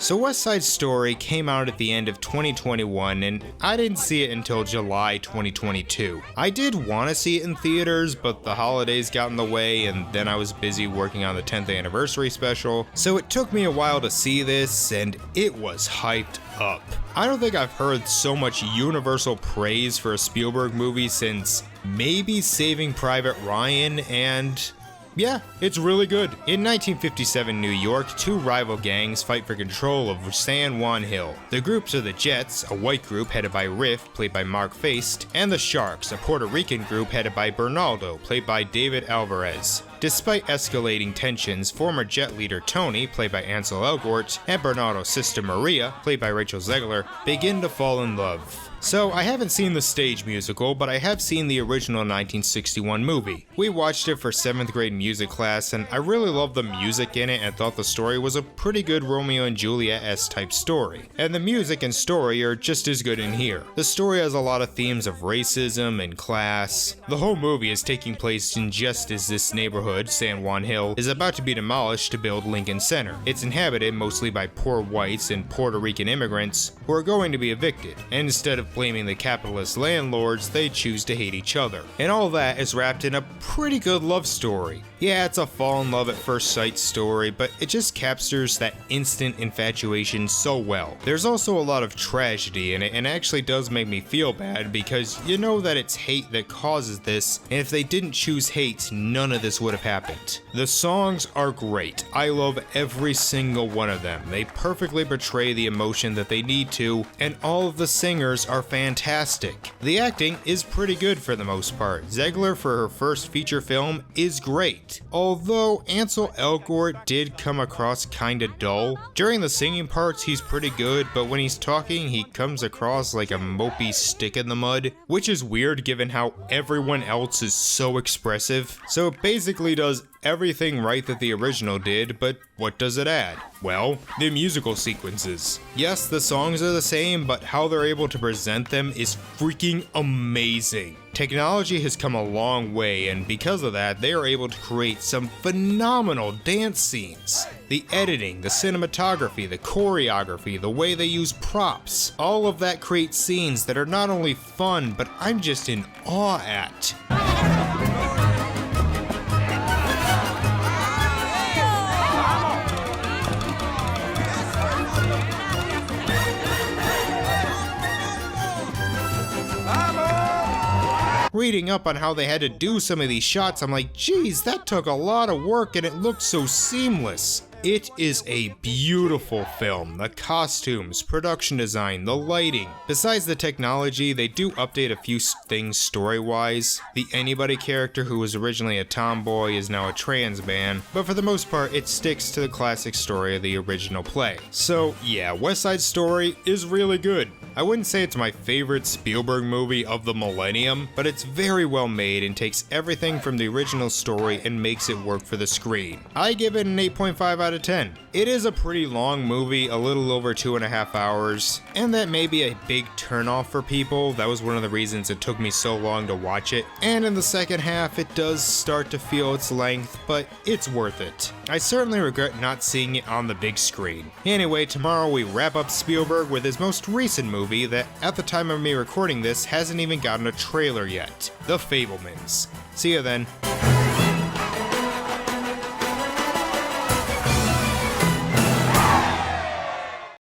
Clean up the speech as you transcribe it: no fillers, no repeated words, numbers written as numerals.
So West Side Story came out at the end of 2021 and I didn't see it until July 2022. I did want to see it in theaters, but the holidays got in the way and then I was busy working on the 10th anniversary special, so it took me a while to see this and it was hyped up. I don't think I've heard so much universal praise for a Spielberg movie since maybe Saving Private Ryan, and yeah, it's really good. In 1957 New York, two rival gangs fight for control of San Juan Hill. The groups are the Jets, a white group headed by Riff, played by Mark Feist, and the Sharks, a Puerto Rican group headed by Bernaldo, played by David Alvarez. Despite escalating tensions, former Jet leader Tony, played by Ansel Elgort, and Bernardo's sister Maria, played by Rachel Zegler, begin to fall in love. So, I haven't seen the stage musical, but I have seen the original 1961 movie. We watched it for 7th grade music class, and I really loved the music in it and thought the story was a pretty good Romeo and Juliet-esque type story. And the music and story are just as good in here. The story has a lot of themes of racism and class. The whole movie is taking place in just as this neighborhood, San Juan Hill, is about to be demolished to build Lincoln Center. It's inhabited mostly by poor whites and Puerto Rican immigrants who are going to be evicted, and instead of blaming the capitalist landlords, they choose to hate each other. And all that is wrapped in a pretty good love story. Yeah, it's a fall in love at first sight story, but it just captures that instant infatuation so well. There's also a lot of tragedy in it, and it actually does make me feel bad because you know that it's hate that causes this, and if they didn't choose hate, none of this would have happened. The songs are great. I love every single one of them. They perfectly portray the emotion that they need to, and all of the singers are fantastic. The acting is pretty good for the most part. Zegler, for her first feature film, is great. Although Ansel Elgort did come across kinda dull. During the singing parts he's pretty good, but when he's talking he comes across like a mopey stick in the mud, which is weird given how everyone else is so expressive. So it basically does everything right that the original did, but what does it add? Well, the musical sequences. Yes, the songs are the same, but how they're able to present them is freaking amazing. Technology has come a long way, and because of that, they are able to create some phenomenal dance scenes. The editing, the cinematography, the choreography, the way they use props, all of that creates scenes that are not only fun, but I'm just in awe at. Reading up on how they had to do some of these shots, I'm like, geez, that took a lot of work and it looked so seamless. It is a beautiful film. The costumes, production design, the lighting. Besides the technology, they do update a few things story-wise. The Anybody character who was originally a tomboy is now a trans man, but for the most part it sticks to the classic story of the original play. So yeah, West Side Story is really good. I wouldn't say it's my favorite Spielberg movie of the millennium, but it's very well made and takes everything from the original story and makes it work for the screen. I give it an 8.5 out of 10. It is a pretty long movie, a little over 2.5 hours, and that may be a big turnoff for people. That was one of the reasons it took me so long to watch it. And in the second half, it does start to feel its length, but it's worth it. I certainly regret not seeing it on the big screen. Anyway, tomorrow we wrap up Spielberg with his most recent movie that, at the time of me recording this, hasn't even gotten a trailer yet. The Fabelmans. See you then.